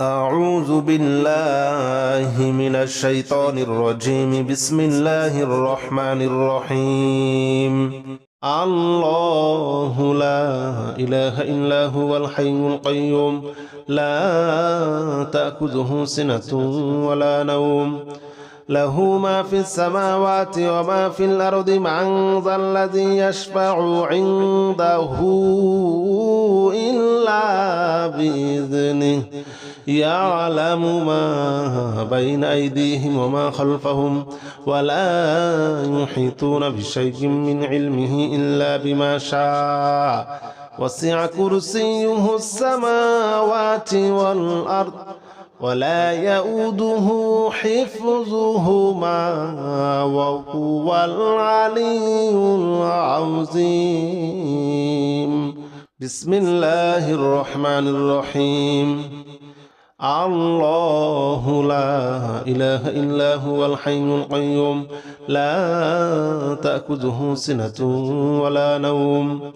أعوذ بالله من الشيطان الرجيم. بسم الله الرحمن الرحيم. الله لا إله إلا هو الحي القيوم لا تأخذه سنة ولا نوم له ما في السماوات وما في الأرض. من ذا الذي يشفع عنده إلا بإذنه يعلم ما بين أيديهم وما خلفهم ولا يحيطون بشيء من علمه إلا بما شاء. وسع كرسيه السماوات والأرض ولا يؤوده حفظهما وهو العلي العظيم. بسم الله الرحمن الرحيم. الله لا إله إلا هو الحي القيوم لا تأخذه سنة ولا نوم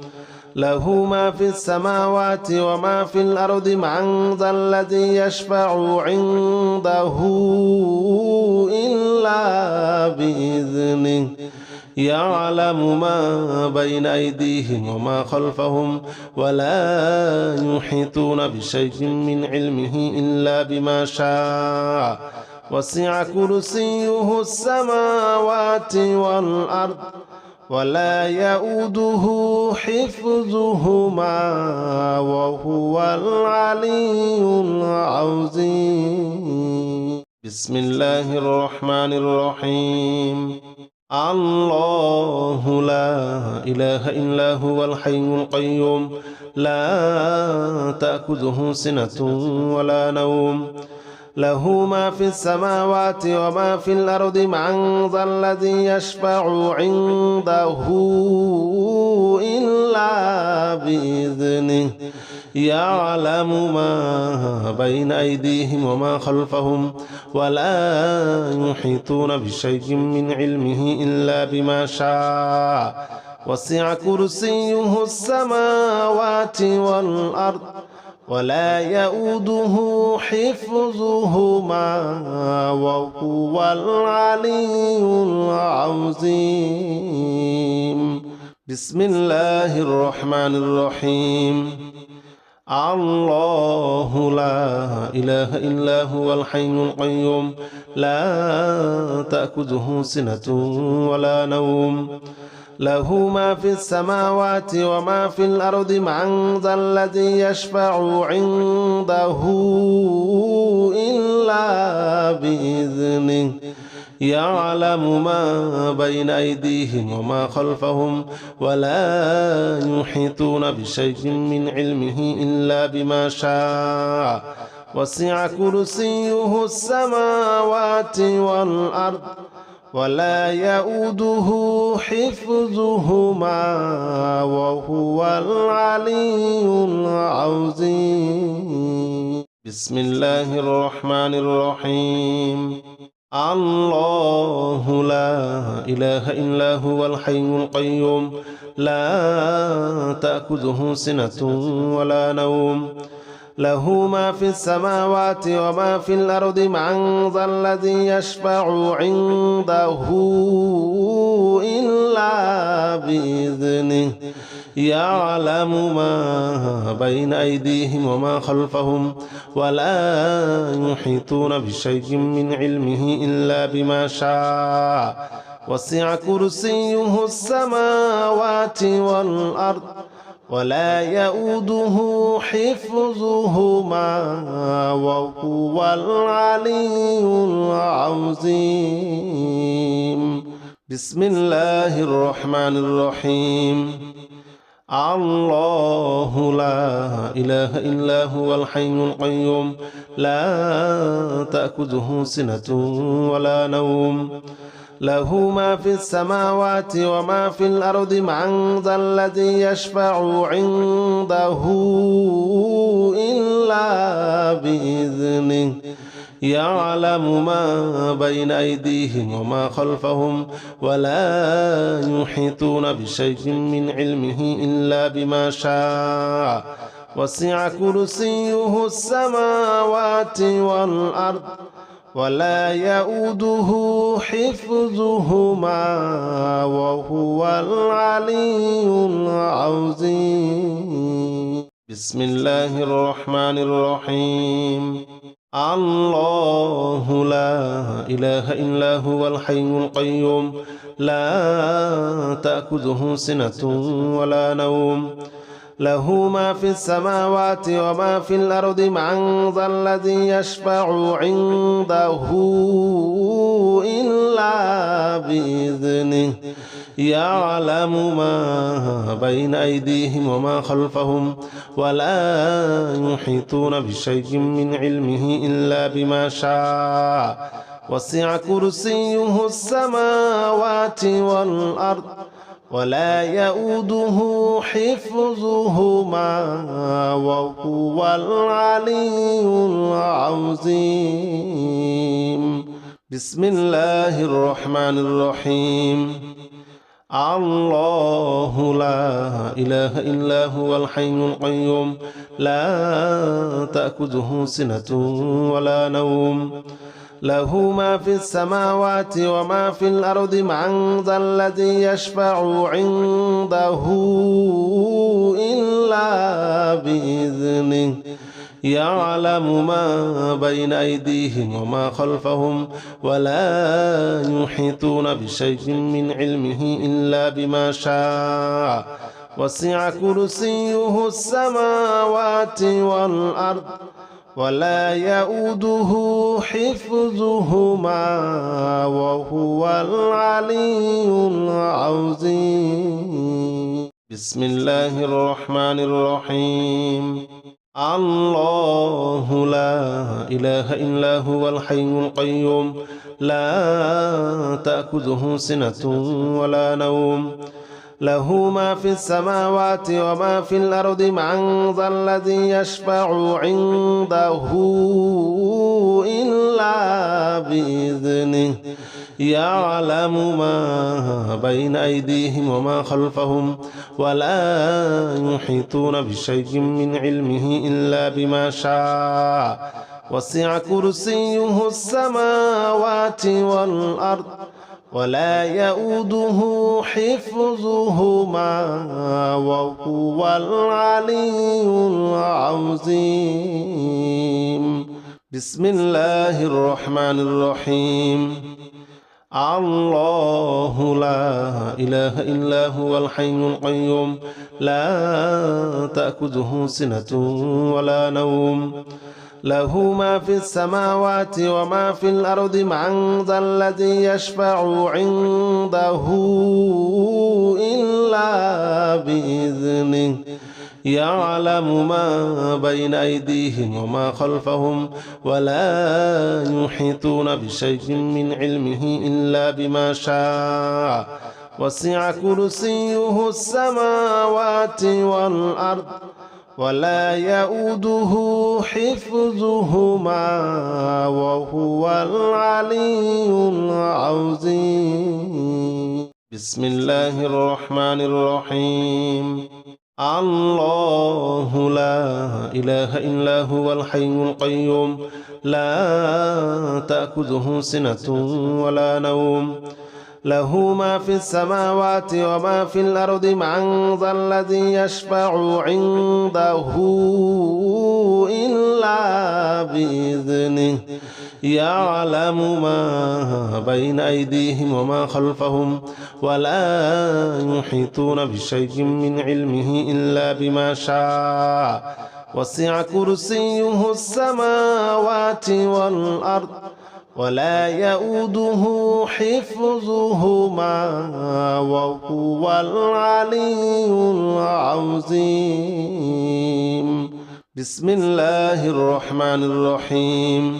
له ما في السماوات وما في الأرض. من ذا الذي يشفع عنده إلا بإذنه يعلم ما بين أيديهم وما خلفهم ولا يحيطون بشيء من علمه إلا بما شاء. وسع كرسيه السماوات والأرض ولا يؤوده حفظهما وهو العلي العظيم. بسم الله الرحمن الرحيم. الله لا إله إلا هو الحي القيوم لا تأخذه سنة ولا نوم له ما في السماوات وما في الأرض. من ذا الذي يشفع عنده إلا بإذنه يعلم ما بين أيديهم وما خلفهم ولا يحيطون بشيء من علمه إلا بما شاء. وسع كرسيه السماوات والأرض ولا يؤوده حفظهما وهو العلي العظيم. بسم الله الرحمن الرحيم. الله لا إله إلا هو الحي القيوم لا تأخذه سنة ولا نوم له ما في السماوات وما في الأرض. من ذا الذي يشفع عنده إلا بإذنه يعلم ما بين أيديهم وما خلفهم ولا يحيطون بشيء من علمه إلا بما شاء. وسع كرسيه السماوات والأرض ولا يؤوده حفظهما وهو العلي العظيم. بسم الله الرحمن الرحيم. الله لا إله إلا هو الحي القيوم لا تأخذه سنة ولا نوم له ما في السماوات وما في الأرض. من ذا الذي يشفع عنده إلا بإذنه يعلم ما بين أيديهم وما خلفهم ولا يحيطون بشيء من علمه إلا بما شاء. وسع كرسيه السماوات والأرض ولا يؤوده حفظهما وهو العلي العظيم. بسم الله الرحمن الرحيم. الله لا إله إلا هو الحي القيوم لا تأخذه سنة ولا نوم له ما في السماوات وما في الأرض. من ذا الذي يشفع عنده إلا بإذنه يعلم ما بين أيديهم وما خلفهم ولا يحيطون بشيء من علمه إلا بما شاء. وسع كرسيه السماوات والأرض ولا يؤوده حفظهما وهو العلي العظيم. بسم الله الرحمن الرحيم. الله لا إله إلا هو الحي القيوم لا تأخذه سنة ولا نوم له ما في السماوات وما في الأرض من ذا الذي يشفع عنده إلا بإذنه يعلم ما بين أيديهم وما خلفهم ولا يحيطون بشيء من علمه إلا بما شاء وسع كرسيه السماوات والأرض ولا يؤوده حفظهما وهو العلي العظيم. بسم الله الرحمن الرحيم. الله لا إله إلا هو الحي القيوم لا تأخذه سنة ولا نوم له ما في السماوات وما في الأرض من ذا الذي يشفع عنده إلا بإذنه يعلم ما بين أيديهم وما خلفهم ولا يحيطون بشيء من علمه إلا بما شاء وسع كرسيه السماوات والأرض ولا يؤوده حفظهما وهو العلي العظيم. بسم الله الرحمن الرحيم. الله لا إله إلا هو الحي القيوم لا تأخذه سنة ولا نوم له ما في السماوات وما في الأرض من ذا الذي يشفع عنده إلا بإذنه يعلم ما بين أيديهم وما خلفهم ولا يحيطون بشيء من علمه إلا بما شاء وسع كرسيه السماوات والأرض ولا يؤوده حفظهما وهو العلي العظيم. بسم الله الرحمن الرحيم. الله لا إله إلا هو الحي القيوم لا تأخذه سنة ولا نوم له ما في السماوات وما في الأرض من ذا الذي يشفع عنده إلا بإذنه يعلم ما بين أيديهم وما خلفهم ولا يحيطون بشيء من علمه إلا بما شاء وسع كرسيه السماوات والأرض ولا يؤوده حفظهما وهو العلي العظيم. بسم الله الرحمن الرحيم. الله لا إله إلا هو الحي القيوم لا تأخذه سنة ولا نوم له ما في السماوات وما في الأرض من ذا الذي يشفع عنده إلا بإذنه يعلم ما بين أيديهم وما خلفهم ولا يحيطون بشيء من علمه إلا بما شاء وسع كرسيه السماوات والأرض ولا يؤوده حفظهما وهو العلي العظيم. بسم الله الرحمن الرحيم.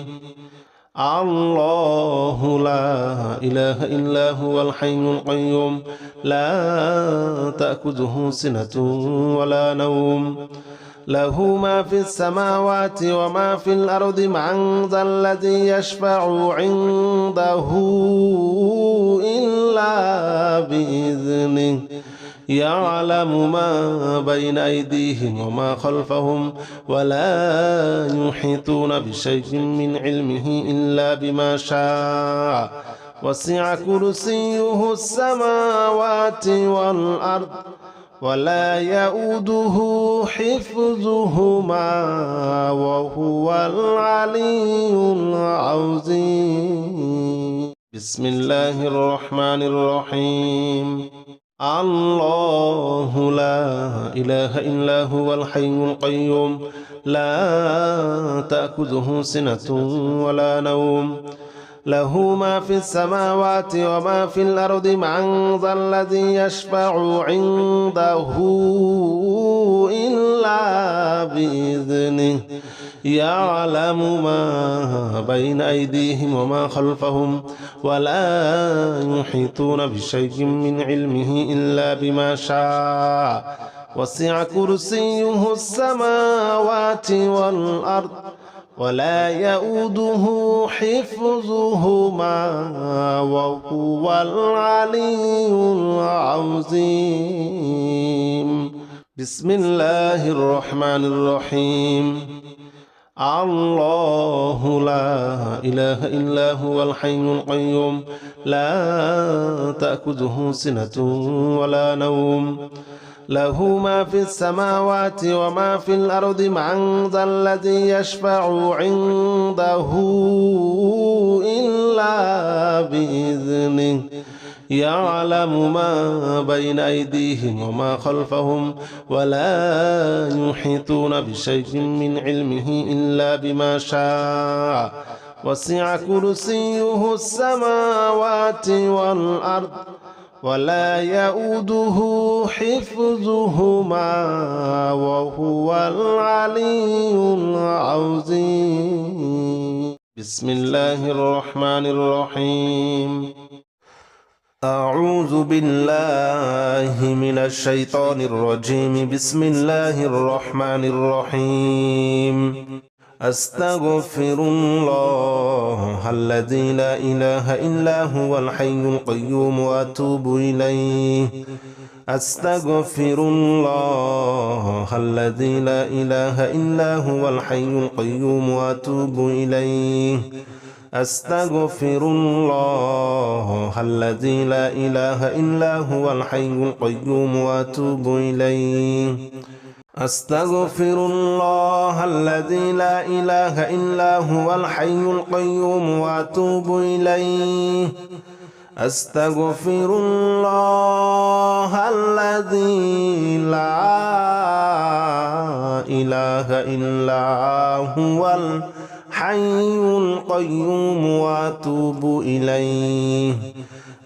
الله لا إله إلا هو الحي القيوم لا تأخذه سنة ولا نوم له ما في السماوات وما في الأرض من ذا الذي يشفع عنده إلا بإذنه يعلم ما بين أيديهم وما خلفهم ولا يحيطون بشيء من علمه إلا بما شاء وسع كرسيه السماوات والأرض ولا يؤوده حفظهما وهو العلي العظيم. بسم الله الرحمن الرحيم. الله لا إله إلا هو الحي القيوم لا تأخذه سنة ولا نوم له ما في السماوات وما في الأرض من ذا الذي يشفع عنده إلا بإذنه يعلم ما بين أيديهم وما خلفهم ولا يحيطون بشيء من علمه إلا بما شاء وسع كرسيه السماوات والأرض ولا يؤوده حفظهما وهو العلي العظيم. بسم الله الرحمن الرحيم. الله لا إله إلا هو الحي القيوم لا تأخذه سنة ولا نوم له ما في السماوات وما في الأرض من ذا الذي يشفع عنده إلا بإذنه يعلم ما بين أيديهم وما خلفهم ولا يحيطون بشيء من علمه إلا بما شاء وسع كرسيه السماوات والأرض ولا يؤوده حفظهما وهو العلي العظيم. بسم الله الرحمن الرحيم. أعوذ بالله من الشيطان الرجيم. بسم الله الرحمن الرحيم. أستغفر الله الذي لا إله إلا هو الحي القيوم وأتوب إليه. أستغفر الله الذي لا إله إلا هو الحي القيوم وأتوب إليه. أستغفر الله الذي لا إله إلا هو الحي القيوم وأتوب إليه. أستغفر الله الذي لا إله إلا هو الحي القيوم وأتوب إليه. أستغفر الله الذي لا إله إلا هو الحي القيوم وأتوب إليه.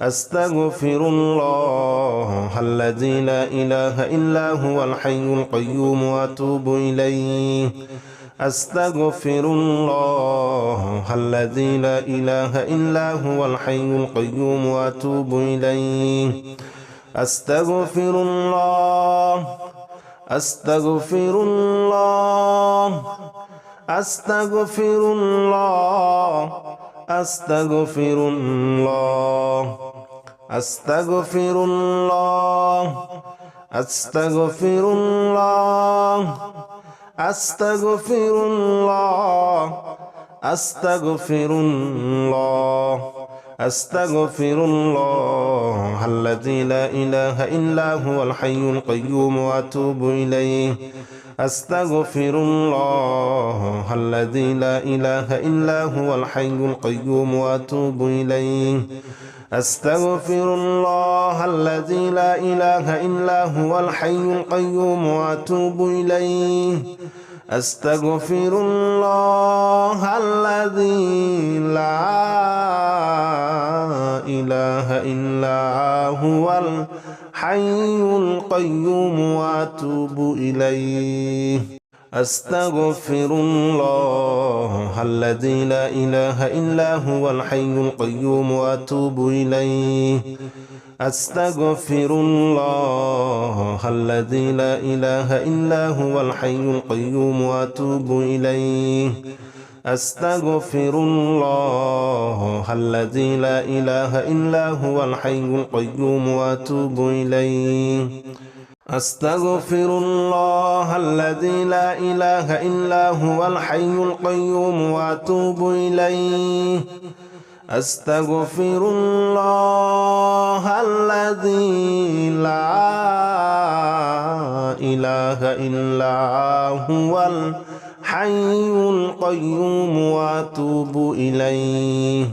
أستغفر الله الذي لا إله إلا هو الحي القيوم وأتوب إليه. أستغفر الله الذي لا إله إلا هو الحي القيوم وأتوب إليه. أستغفر الله أستغفر الله أستغفر الله أستغفر الله أستغفر الله أستغفر الله أستغفر الله أستغفر الله أستغفر الله الذي لا إله إلا هو الحي القيوم وأتوب إليه. أستغفر الله الذي لا إله إلا هو الحي القيوم وأتوب إليه. أستغفر الله الذي لا إله إلا هو الحي القيوم وأتوب إليه. أستغفر الله الذي لا إله إلا هو الحي القيوم وأتوب إليه. أستغفر الله الذي لا إله إلا هو الحي القيوم وأتوب إليه. أستغفر الله الذي لا إله إلا هو الحي القيوم وأتوب إليه. أستغفر الله الذي لا إله إلا هو الحي القيوم وأتوب إليه أستغفر الله الذي لا إله إلا هو الحي القيوم وأتوب إليه أستغفر الله الذي لا إله إلا هو الحي القيوم وأتوب إليه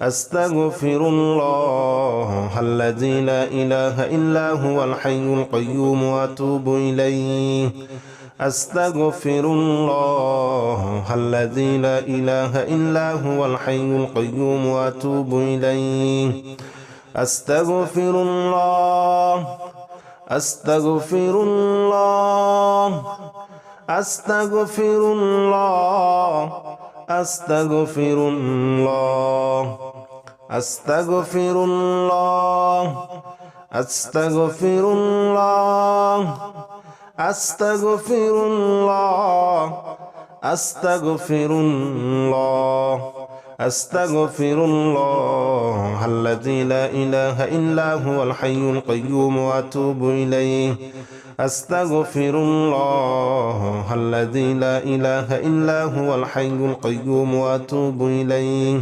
أستغفر الله الذي لا إله إلا هو الحي القيوم وأتوب إليه أستغفر الله الذي لا إله إلا هو الحي القيوم وأتوب إليه أستغفر الله أستغفر الله أستغفر الله أستغفر الله أستغفر الله أستغفر الله أستغفر الله أستغفر الله أستغفر الله الذي لا إله إلا هو الحي القيوم وأتوب إليه أستغفر الله الذي لا إله إلا هو الحي القيوم وأتوب إليه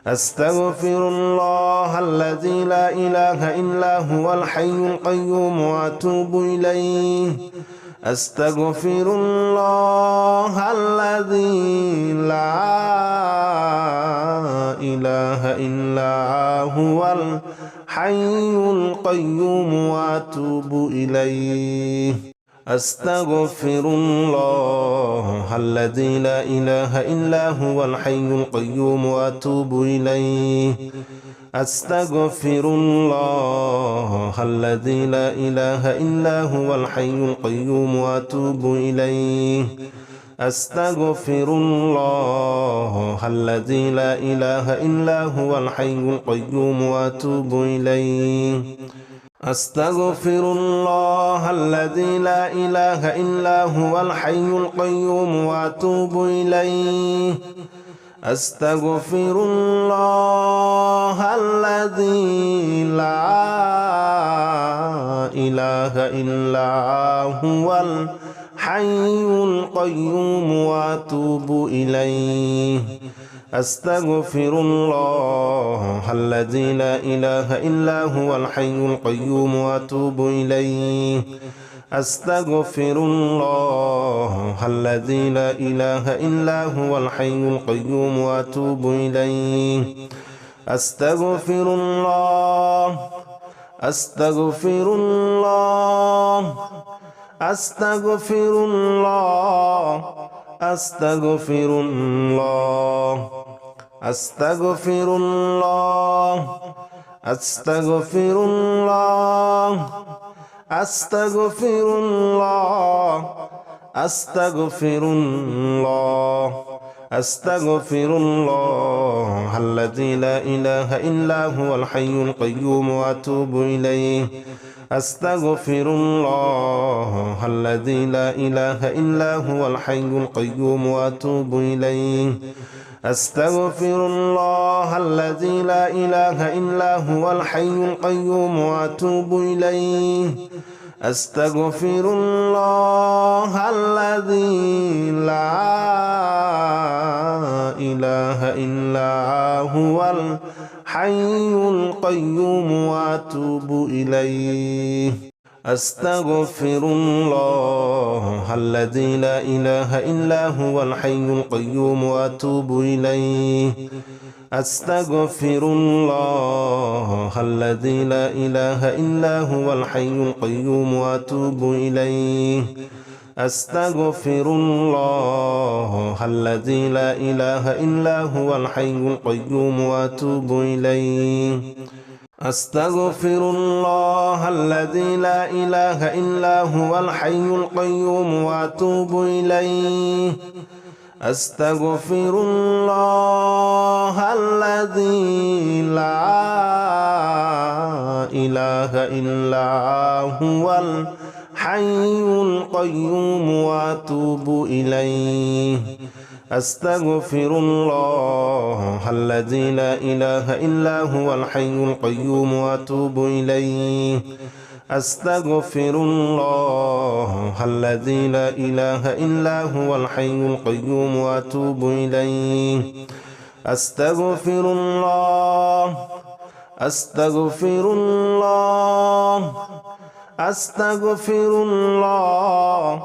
أستغفر الله الذي لا إله إلا هو الحي القيوم وأتوب إليه أستغفر الله الذي لا إله إلا هو الحي القيوم وأتوب إليه أستغفر الله الذي لا إله إلا هو الحي القيوم وأتوب إليه أستغفر الله الذي لا إله إلا هو الحي القيوم وأتوب إليه أستغفر الله الذي لا إله إلا هو الحي القيوم وأتوب إليه أستغفر الله الذي لا إله إلا هو الحي القيوم وأتوب إليه أستغفر الله الذي لا إله إلا هو الحي القيوم وأتوب إليه أستغفر الله الذي لا إله إلا هو الحي القيوم وأتوب إليه أستغفر الله الذي لا إله إلا هو الحي القيوم وأتوب إليه أستغفر الله أستغفر الله أستغفر الله أستغفر الله أستغفر الله أستغفر الله أستغفر الله أستغفر الله أستغفر الله الذي لا إله إلا هو الحي القيوم وأتوب إليه أستغفر الله الذي لا إله إلا هو الحي القيوم وأتوب إليه أستغفر الله الذي لا إله إلا هو الحي القيوم وأتوب إليه أستغفر الله الذي لا إله إلا هو الحي القيوم وأتوب إليه أستغفر الله الذي لا إله إلا هو الحي القيوم وأتوب إليه أستغفر الله الذي لا إله إلا هو الحي القيوم وأتوب إليه أستغفر الله الذي لا إله إلا هو الحي القيوم وأتوب إليه أستغفر الله الذي لا إله إلا هو الحي القيوم وأتوب إليه أستغفر الله الذي لا إله إلا هو الحي القيوم وأتوب إليه أستغفر الله الذي لا إله إلا هو الحي القيوم وأتوب إليه أستغفر الله الذي لا إله إلا هو الحي القيوم وأتوب إليه أستغفر الله أستغفر الله أستغفر الله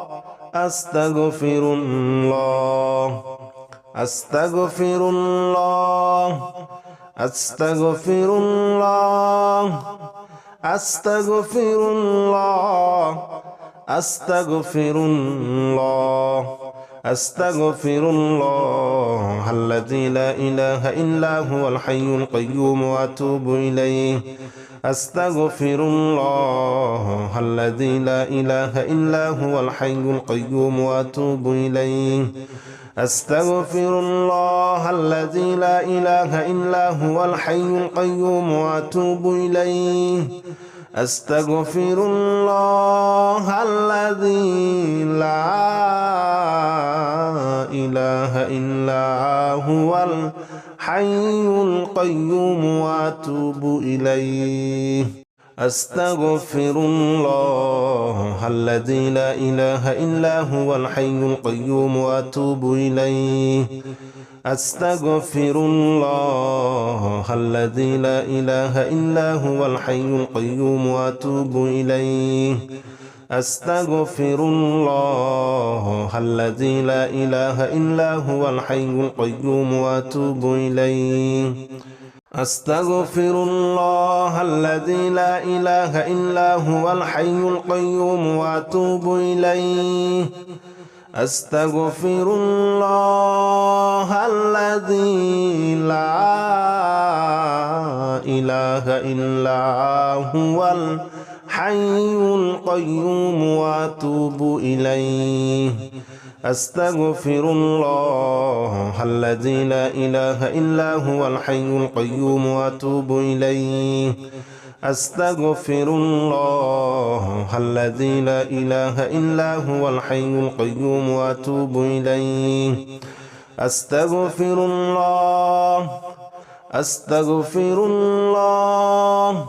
أستغفر الله أستغفر الله أستغفر الله أستغفر الله أستغفر الله أستغفر الله الذي لا إله إلا هو الحي القيوم وأتوب إليه أستغفر الله الذي لا إله إلا هو الحي القيوم وأتوب إليه أستغفر الله الذي لا إله إلا هو الحي القيوم وأتوب إليه أستغفر الله الذي لا إله إلا هو الحي القيوم وأتوب إليه أستغفر الله الذي لا إله إلا هو الحي القيوم وأتوب إليه أستغفر الله الذي لا إله إلا هو الحي القيوم وأتوب إليه أستغفر الله الذي لا إله إلا هو الحي القيوم وأتوب إليه أستغفر الله الذي لا إله إلا هو الحي القيوم وأتوب إليه أستغفر الله الذي لا إله إلا هو الحي القيوم وأتوب إليه أستغفر الله الذي لا إله إلا هو الحي القيوم وأتوب إليه أستغفر الله الذي لا إله إلا هو الحي القيوم وأتوب إليه أستغفر الله أستغفر الله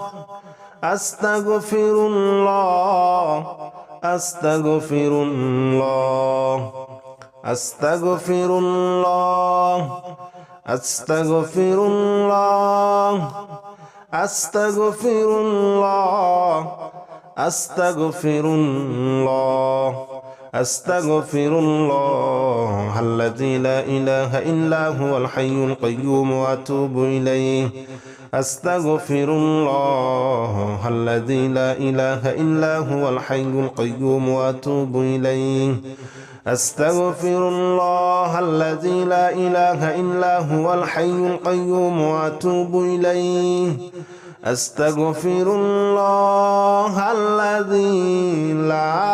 أستغفر الله أستغفر الله أستغفر الله أستغفر الله أستغفر الله أستغفر الله أستغفر الله الذي لا إله إلا هو الحي القيوم وأتوب إليه أستغفر الله الذي لا إله إلا هو الحي القيوم وأتوب إليه أستغفر الله الذي لا إله إلا هو الحي القيوم وأتوب إليه أستغفر الله الذي لا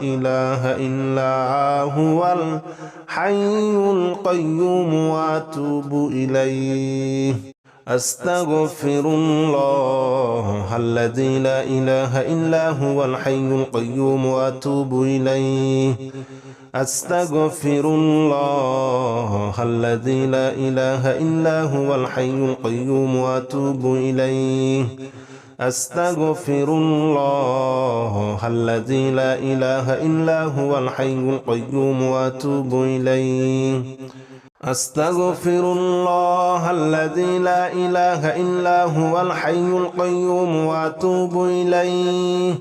إله إلا هو الحي القيوم وأتوب إليه أستغفر الله الذي لا إله إلا هو الحي القيوم وأتوب إليه أستغفر الله الذي لا إله إلا هو الحي القيوم وأتوب إليه أستغفر الله الذي لا إله إلا هو الحي القيوم وأتوب إليه أستغفر الله الذي لا إله إلا هو الحي القيوم وأتوب إليه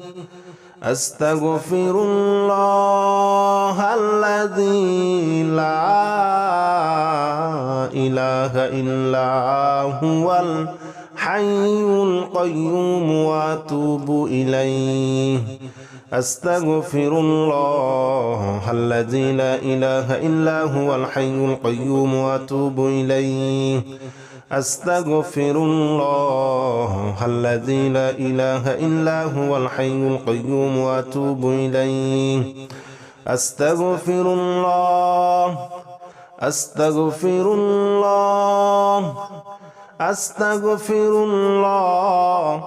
أستغفر الله الذي لا إله إلا هو الحي القيوم وأتوب إليه أستغفر الله الذي لا إله إلا هو الحي القيوم وأتوب إليه أستغفر الله الذي لا إله إلا هو الحي القيوم وأتوب إليه أستغفر الله أستغفر الله أستغفر الله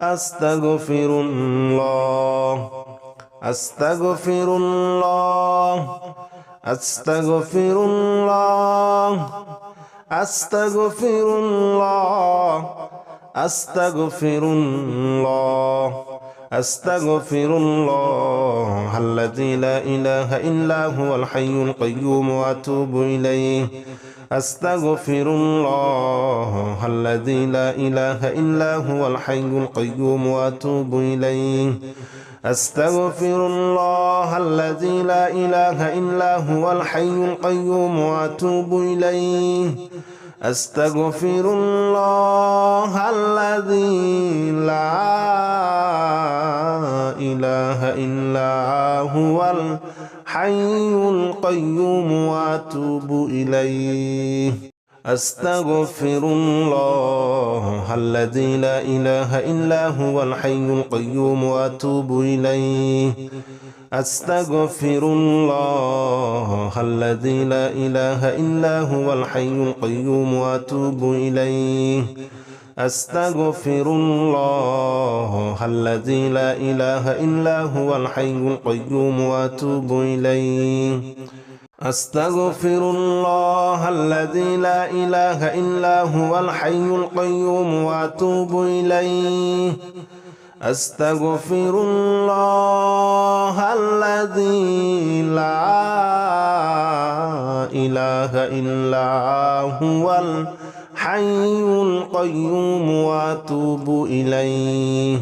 أستغفر الله أستغفر الله أستغفر الله أستغفر الله أستغفر الله أستغفر الله الذي لا إله إلا هو الحي القيوم وأتوب إليه أستغفر الله الذي لا إله إلا هو الحي القيوم وأتوب إليه أستغفر الله الذي لا إله إلا هو الحي القيوم وأتوب إليه أستغفر الله الذي لا إله إلا هو الحي القيوم وأتوب إليه أستغفر الله الذي لا إله إلا هو الحي القيوم وأتوب إليه أستغفر الله الذي لا إله إلا هو الحي القيوم وأتوب إليه أستغفر الله الذي لا إله إلا هو الحي القيوم وأتوب إليه أستغفر الله الذي لا إله إلا هو الحي القيوم وأتوب إليه أستغفر الله الذي لا إله إلا هو الحي القيوم وأتوب إليه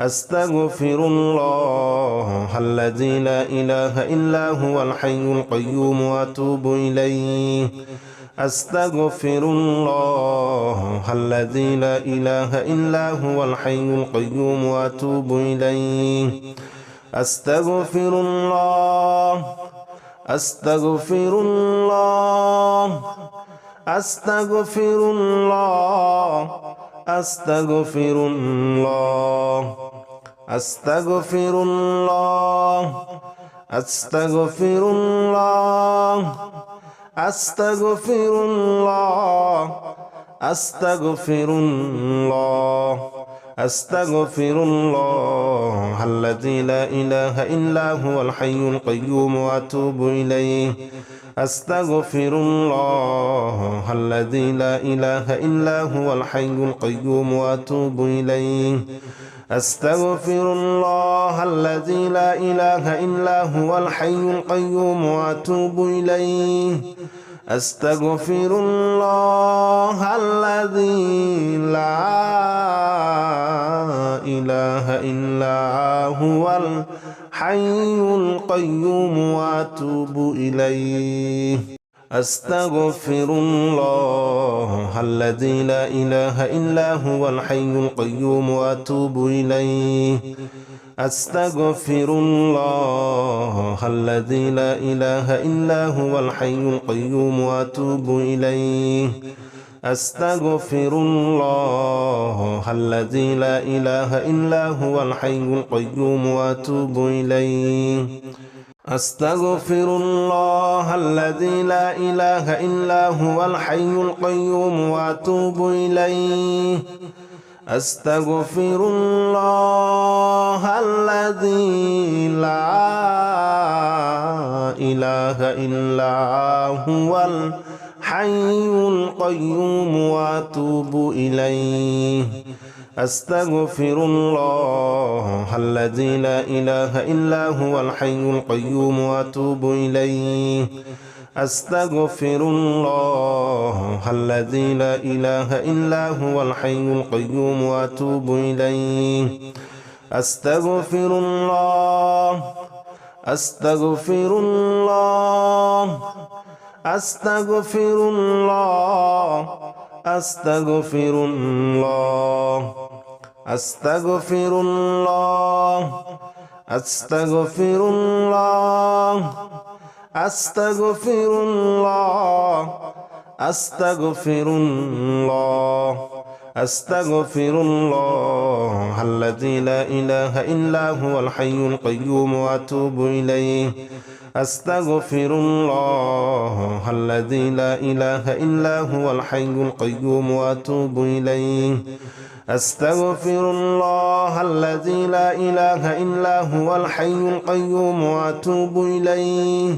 أستغفر الله الذي لا إله إلا هو الحي القيوم وأتوب إليه أستغفر الله الذي لا إله إلا هو الحي القيوم وأتوب إليه أستغفر الله أستغفر الله أستغفر الله أستغفر الله أستغفر الله أستغفر الله أستغفر الله أستغفر الله أستغفر الله الذي لا إله إلا هو الحي القيوم وأتوب إليه أستغفر الله الذي لا إله إلا هو الحي القيوم وأتوب إليه أستغفر الله الذي لا إله إلا هو الحي القيوم وأتوب إليه أستغفر الله الذي لا إله إلا هو الحي القيوم وأتوب إليه أستغفر الله الذي لا إله إلا هو الحي القيوم وأتوب إليه أستغفر الله الذي لا إله إلا هو الحي القيوم وأتوب إليه أستغفر الله الذي لا إله إلا هو الحي القيوم وأتوب إليه أستغفر الله الذي لا إله إلا هو الحي القيوم وأتوب إليه أستغفر الله الذي لا إله إلا هو الحي القيوم وأتوب إليه أستغفر الله الذي لا إله إلا هو الحي القيوم وأتوب إليه أستغفر الله الذي لا إله إلا هو الحي القيوم وأتوب إليه أستغفر الله أستغفر الله أستغفر الله أستغفر الله أستغفر الله أستغفر الله أستغفر الله أستغفر الله أستغفر الله الذي لا إله إلا هو الحي القيوم وأتوب إليه أستغفر الله الذي لا إله إلا هو الحي القيوم وأتوب إليه أستغفر الله الذي لا إله إلا هو الحي القيوم وأتوب إليه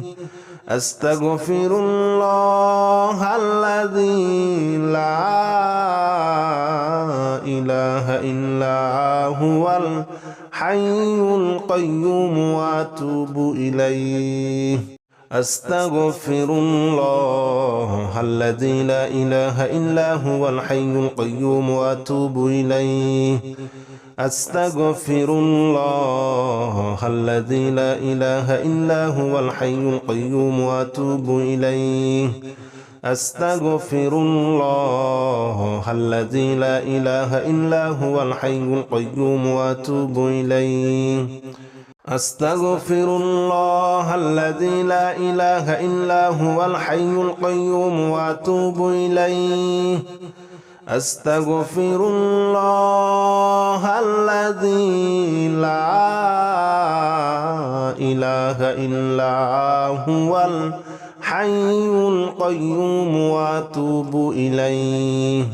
أستغفر الله الذي لا إله إلا هو الحي القيوم وأتوب إليه أستغفر الله الذي لا إله إلا هو الحي القيوم وأتوب إليه أستغفر الله الذي لا إله إلا هو الحي القيوم وأتوب إليه أستغفر الله الذي لا إله إلا هو الحي القيوم وأتوب إليه أستغفر الله الذي لا إله إلا هو الحي القيوم وأتوب إليه أستغفر الله الذي لا إله إلا هو الحي القيوم وأتوب إليه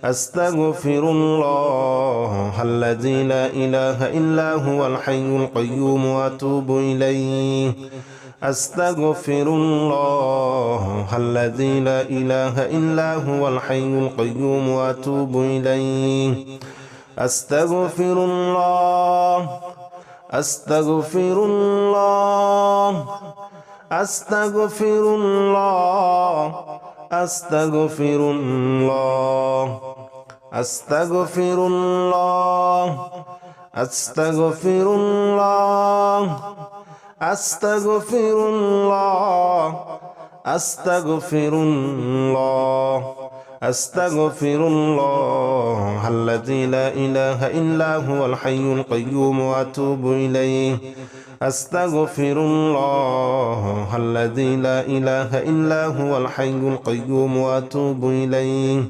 أستغفر الله الذي لا إله إلا هو الحي القيوم وأتوب إليه أستغفر الله الذي لا إله إلا هو الحي القيوم وأتوب إليه أستغفر الله أستغفر الله أستغفر الله أستغفر الله أستغفر الله أستغفر الله أستغفر الله أستغفر الله أستغفر الله الذي لا إله إلا هو الحي القيوم وأتوب إليه أستغفر الله الذي لا إله إلا هو الحي القيوم وأتوب إليه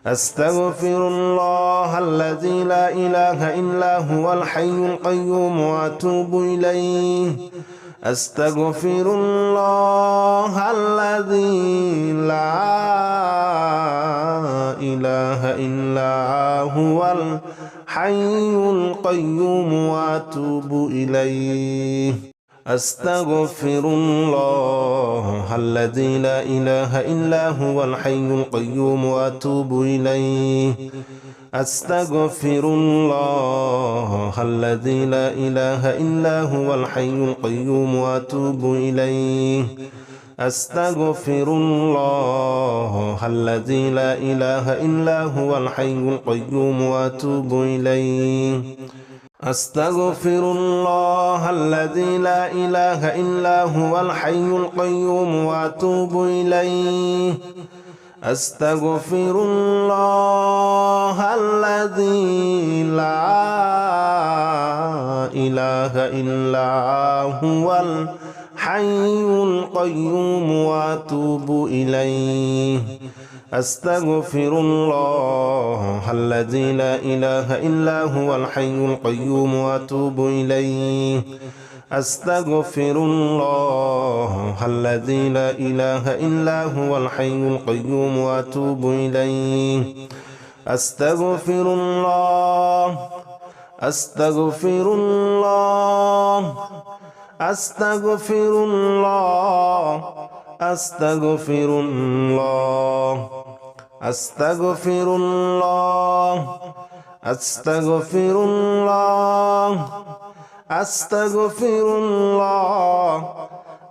أستغفر الله الذي لا إله إلا هو الحي القيوم وأتوب إليه أستغفر الله الذي لا إله إلا هو الحي القيوم وأتوب إليه أستغفر الله الذي لا إله إلا هو الحي القيوم وأتوب إليه أستغفر الله الذي لا إله إلا هو الحي القيوم وأتوب إليه أستغفر الله الذي لا إله إلا هو الحي القيوم وأتوب إليه أستغفر الله الذي لا إله إلا هو الحي القيوم وأتوب إليه أستغفر الله الذي لا إله إلا هو الحي القيوم وأتوب إليه أستغفر الله الذي لا إله إلا هو الحي القيوم وأتوب إليه أستغفر الله الذي لا إله إلا هو الحي القيوم وأتوب إليه أستغفر الله أستغفر الله أستغفر الله أستغفر الله أستغفر الله أستغفر الله أستغفر الله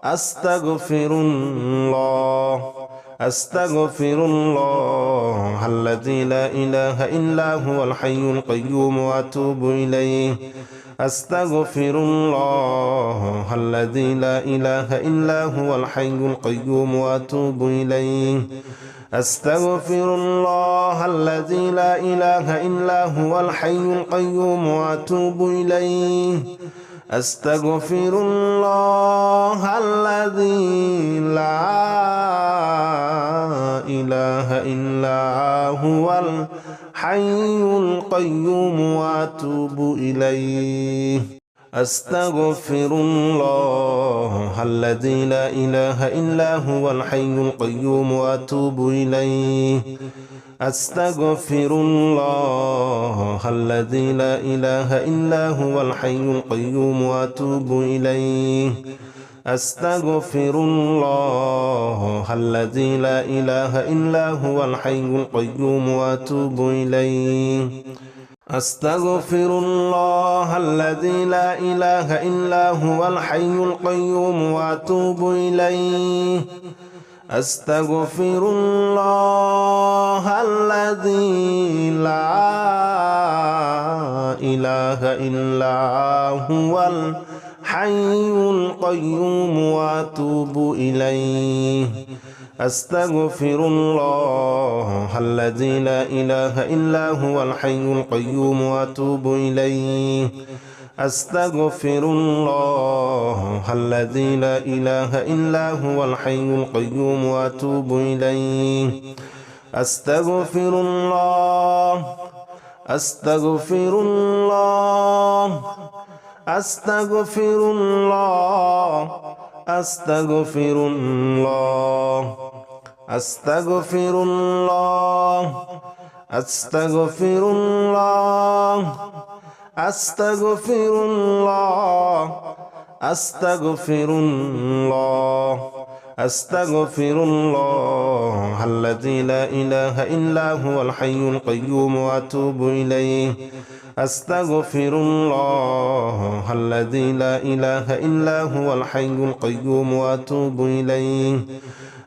أستغفر الله أستغفر الله الذي لا إله إلا هو الحي القيوم وأتوب إليه أستغفر الله الذي لا إله إلا هو الحي القيوم وأتوب إليه أستغفر الله الذي لا إله إلا هو الحي القيوم وأتوب إليه أستغفر الله الذي لا إله إلا هو الحي القيوم وأتوب إليه أستغفر الله الذي لا إله إلا هو الحي القيوم وأتوب إليه أستغفر الله الذي لا إله إلا هو الحي القيوم وأتوب إليه أستغفر الله الذي لا إله إلا هو الحي القيوم وأتوب إليه أستغفر الله الذي لا إله إلا هو الحي القيوم وأتوب إليه أستغفر الله الذي لا إله إلا هو الحي القيوم وأتوب إليه أستغفر الله الذي لا إله إلا هو الحي القيوم وأتوب إليه أستغفر الله الذي لا إله إلا هو الحي القيوم وأتوب إليه أستغفر الله أستغفر الله أستغفر الله أستغفر الله أستغفر الله أستغفر الله أستغفر الله أستغفر الله أستغفر الله الذي لا إله إلا هو الحي القيوم وأتوب إليه أستغفر الله الذي لا إله إلا هو الحي القيوم وأتوب إليه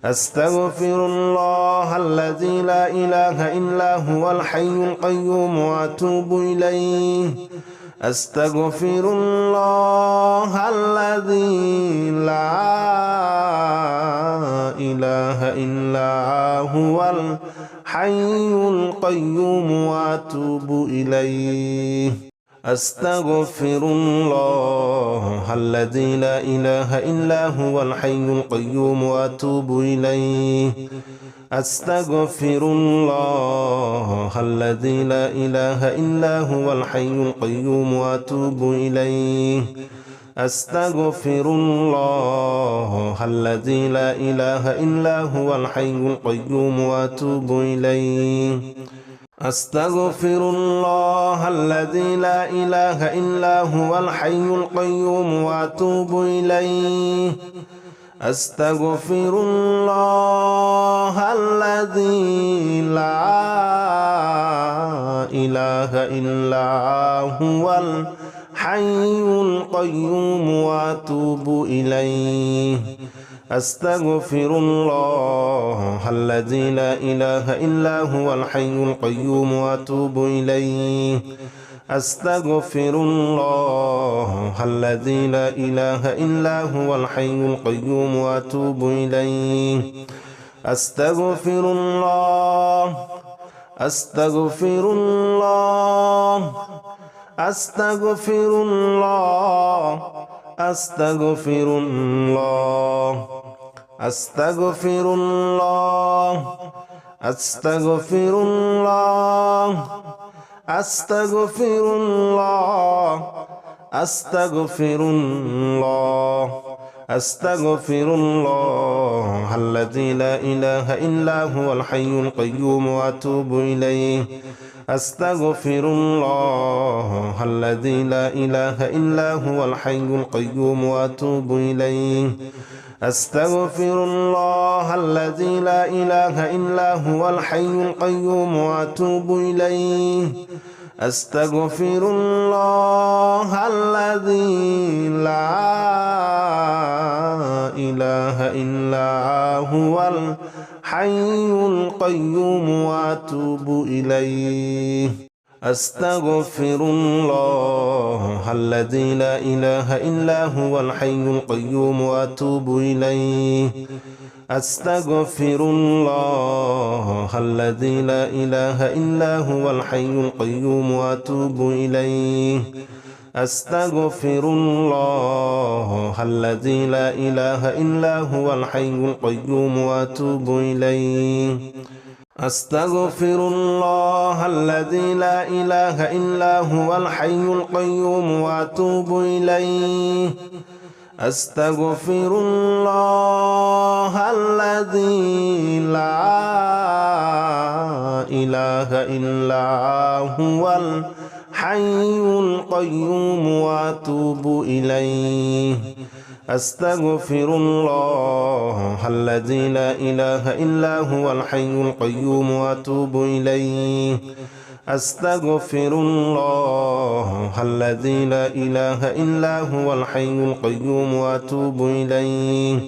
أستغفر الله الذي لا إله إلا هو الحي القيوم وأتوب إليه أستغفر الله الذي لا إله إلا هو الحي القيوم وأتوب إليه أستغفر الله الذي لا إله إلا هو الحي القيوم وأتوب إليه أستغفر الله الذي لا إله إلا هو الحي القيوم وأتوب إليه أستغفر الله الذي لا إله إلا هو الحي القيوم وأتوب إليه أستغفر الله الذي لا إله إلا هو الحي القيوم وأتوب إليه أستغفر الله الذي لا إله إلا هو الحي القيوم وأتوب إليه أستغفر الله الذي لا إله إلا هو الحي القيوم وأتوب إليه أستغفر الله الذي لا إله إلا هو الحي القيوم وأتوب إليه أستغفر الله أستغفر الله أستغفر الله أستغفر الله أستغفر الله أستغفر الله أستغفر الله أستغفر الله أستغفر الله الذي لا إله إلا هو الحي القيوم وأتوب إليه أستغفر الله الذي لا إله إلا هو الحي القيوم وأتوب إليه أستغفر الله الذي لا إله إلا هو الحي القيوم وأتوب إليه أستغفر الله الذي لا إله إلا هو الحي القيوم وأتوب إليه أستغفر الله الذي لا إله إلا هو الحي القيوم وأتوب إليه أستغفر الله الذي لا إله إلا هو الحي القيوم وأتوب إليه أستغفر الله الذي لا إله إلا هو الحي القيوم وأتوب إليه أستغفر الله الذي لا إله إلا هو الحي القيوم وأتوب إليه أستغفر الله الذي لا إله إلا هو الحي القيوم وأتوب إليه أستغفر الله الذي لا إله إلا هو الحي القيوم وأتوب إليه أستغفر الله الذي لا إله إلا هو الحي القيوم وأتوب إليه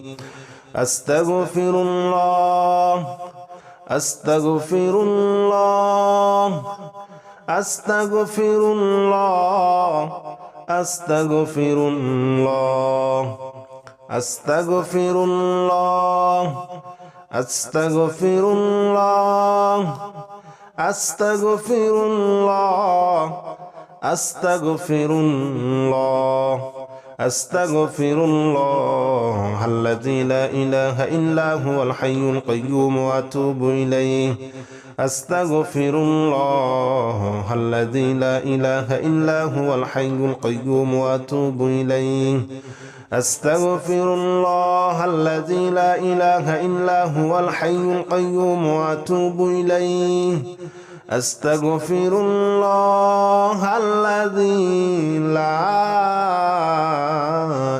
أستغفر الله أستغفر الله أستغفر الله أستغفر الله أستغفر الله أستغفر الله أستغفر الله أستغفر الله أستغفر الله الذي لا إله إلا هو الحي القيوم وأتوب إليه أستغفر الله الذي لا إله إلا هو الحي القيوم وأتوب إليه أستغفر الله الذي لا إله إلا هو الحي القيوم وأتوب إليه أستغفر الله الذي لا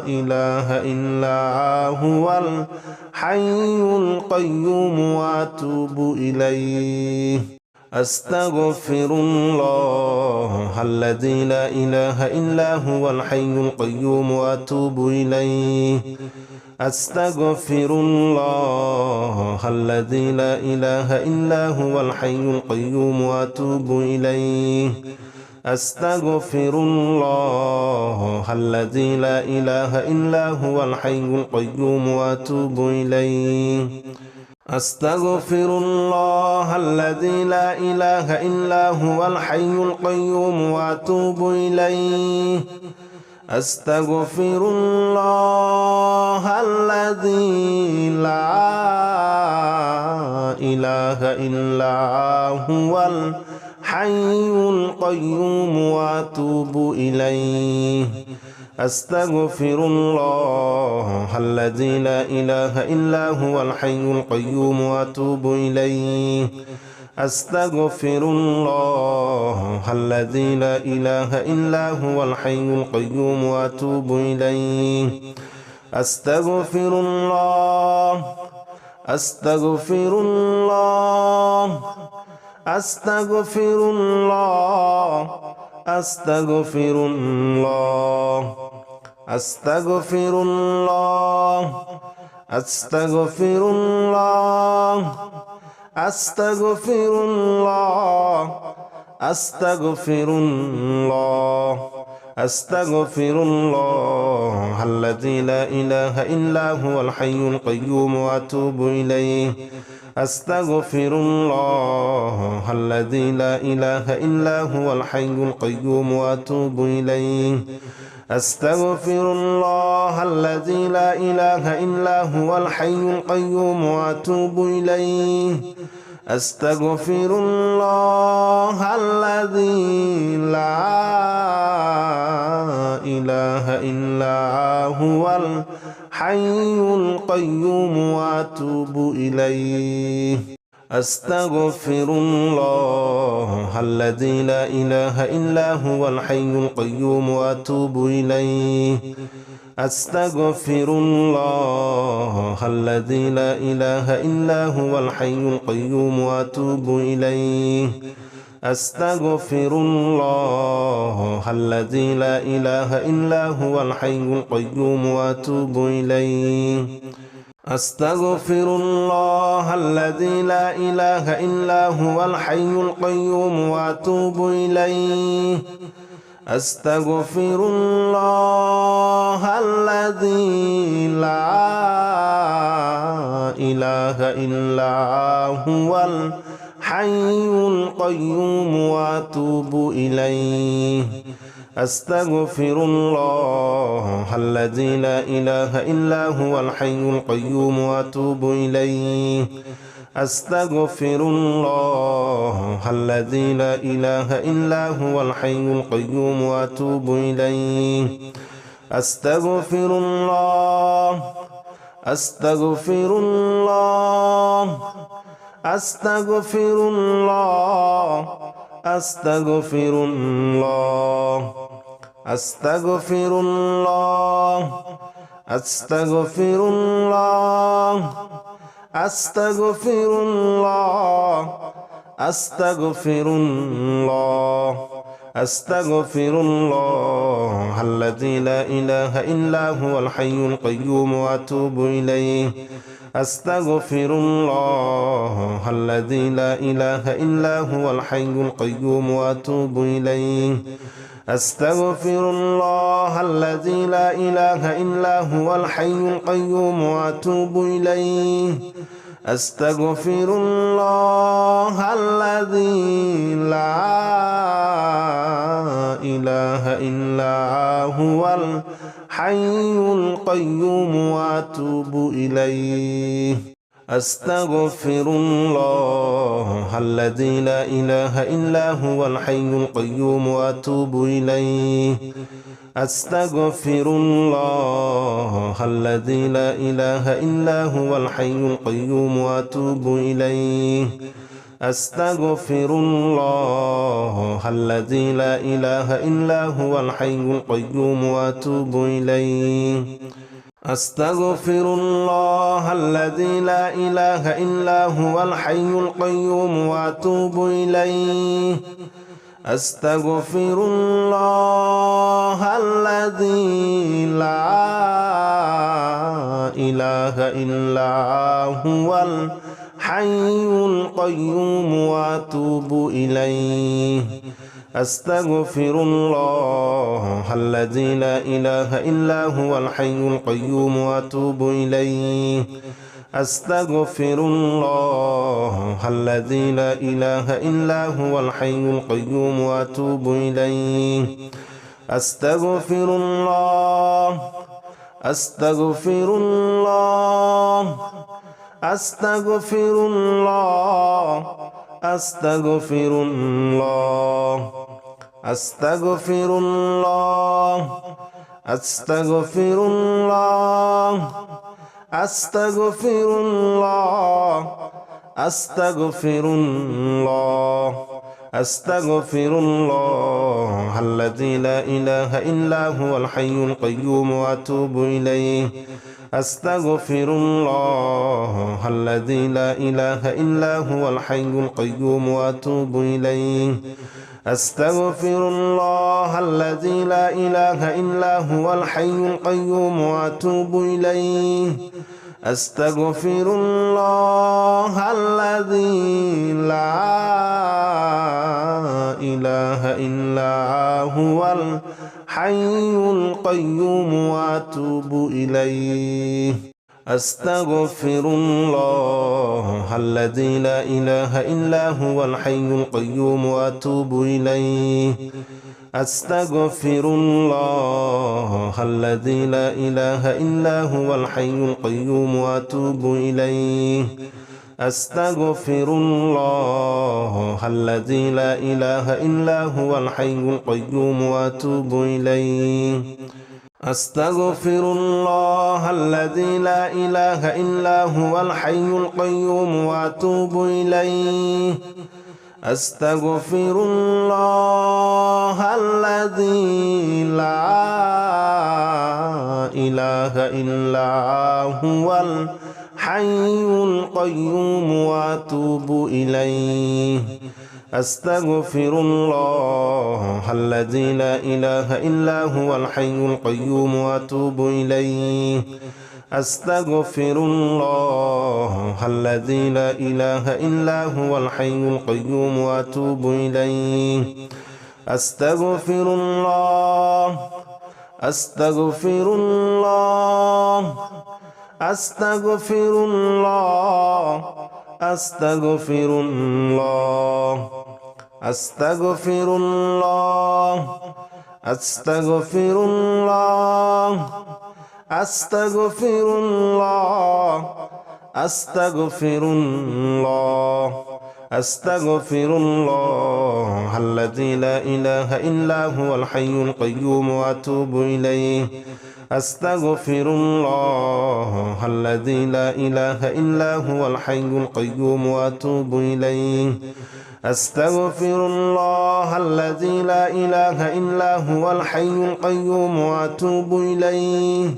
إله إلا هو الحي القيوم وأتوب إليه أستغفر الله الذي لا إله إلا هو الحي القيوم وأتوب إليه أستغفر الله الذي لا إله إلا هو الحي القيوم وأتوب إليه أستغفر الله الذي لا إله إلا هو الحي القيوم وأتوب إليه أستغفر الله الذي لا إله إلا هو الحي القيوم وأتوب إليه أستغفر الله الذي لا إله إلا هو الحي القيوم وأتوب إليه أستغفر الله الذي لا إله إلا هو الحي القيوم وأتوب إليه أستغفر الله الذي لا إله إلا هو الحي القيوم وأتوب إليه أستغفر الله أستغفر الله أستغفر الله أستغفر الله أستغفر الله أستغفر الله أستغفر الله أستغفر الله أستغفر الله الذي لا إله إلا هو الحي القيوم وأتوب إليه أستغفر الله الذي لا إله إلا هو الحي القيوم وأتوب إليه أستغفر الله الذي لا إله إلا هو الحي القيوم وأتوب إليه أستغفر الله الذي لا إله إلا هو الحي القيوم وأتوب إليه أستغفر الله الذي لا إله إلا هو الحي القيوم وأتوب إليه أستغفر الله الذي لا إله إلا هو الحي القيوم وأتوب إليه أستغفر الله الذي لا إله إلا هو الحي القيوم وأتوب إليه أستغفر الله الذي لا إله إلا هو الحي القيوم وأتوب إليه أستغفر الله الذي لا إله إلا هو الحي القيوم وأتوب إليه أستغفر الله الذي لا إله إلا هو الحي القيوم وأتوب إليه أستغفر الله الذي لا إله إلا هو الحي القيوم وأتوب إليه أستغفر الله أستغفر الله أستغفر الله أستغفر الله أستغفر الله أستغفر الله أستغفر الله أستغفر الله أستغفر الله الذي لا إله إلا هو الحي القيوم وأتوب إليه أستغفر الله الذي لا إله إلا هو الحي القيوم وأتوب إليه أستغفر الله الذي لا إله إلا هو الحي القيوم وأتوب إليه أستغفر الله الذي لا إله إلا هو الحي القيوم وأتوب إليه أستغفر الله الذي لا إله إلا هو الحي القيوم وأتوب إليه أستغفر الله الذي لا إله إلا هو الحي القيوم وأتوب إليه أستغفر الله الذي لا إله إلا هو الحي القيوم وأتوب إليه أستغفر الله الذي لا إله إلا هو الحي القيوم وأتوب إليه أستغفر الله الذي لا إله إلا هو الحي القيوم وأتوب إليه أستغفر الله الذي لا إله إلا هو الحي القيوم وأتوب إليه أستغفر الله الذي لا إله إلا هو الحي القيوم وأتوب إليه أستغفر الله أستغفر الله أستغفر الله أستغفر الله أستغفر الله أستغفر الله أستغفر الله أستغفر الله أستغفر الله الذي لا إله إلا هو الحي القيوم وأتوب إليه أستغفر الله الذي لا إله إلا هو الحي القيوم وأتوب إليه أستغفر الله الذي لا إله إلا هو الحي القيوم وأتوب إليه أستغفر الله الذي لا إله إلا هو الحي القيوم وأتوب إليه أستغفر الله الذي لا إله إلا هو الحي القيوم وأتوب إليه أستغفر الله الذي لا إله إلا هو الحي القيوم وأتوب إليه أستغفر الله الذي لا إله إلا هو الحي القيوم وأتوب إليه أستغفر الله الذي لا إله إلا هو الحي القيوم وأتوب إليه أستغفر الله الذي لا إله إلا هو الحي القيوم وأتوب إليه أستغفر الله الذي لا إله إلا هو الحي القيوم وأتوب إليه أستغفر الله الذي لا إله إلا هو الحي القيوم وأتوب إليه أستغفر الله أستغفر الله أستغفر الله أستغفر الله أستغفر الله أستغفر الله أستغفر الله أستغفر الله أستغفر الله الذي لا إله إلا هو الحي القيوم وأتوب إليه أستغفر الله الذي لا إله إلا هو الحي القيوم وأتوب إليه أستغفر الله الذي لا إله إلا هو الحي القيوم وأتوب إليه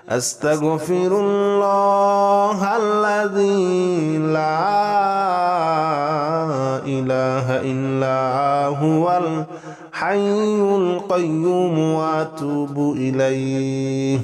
أستغفر الله الذي لا إله إلا هو الحي القيوم وأتوب إليه.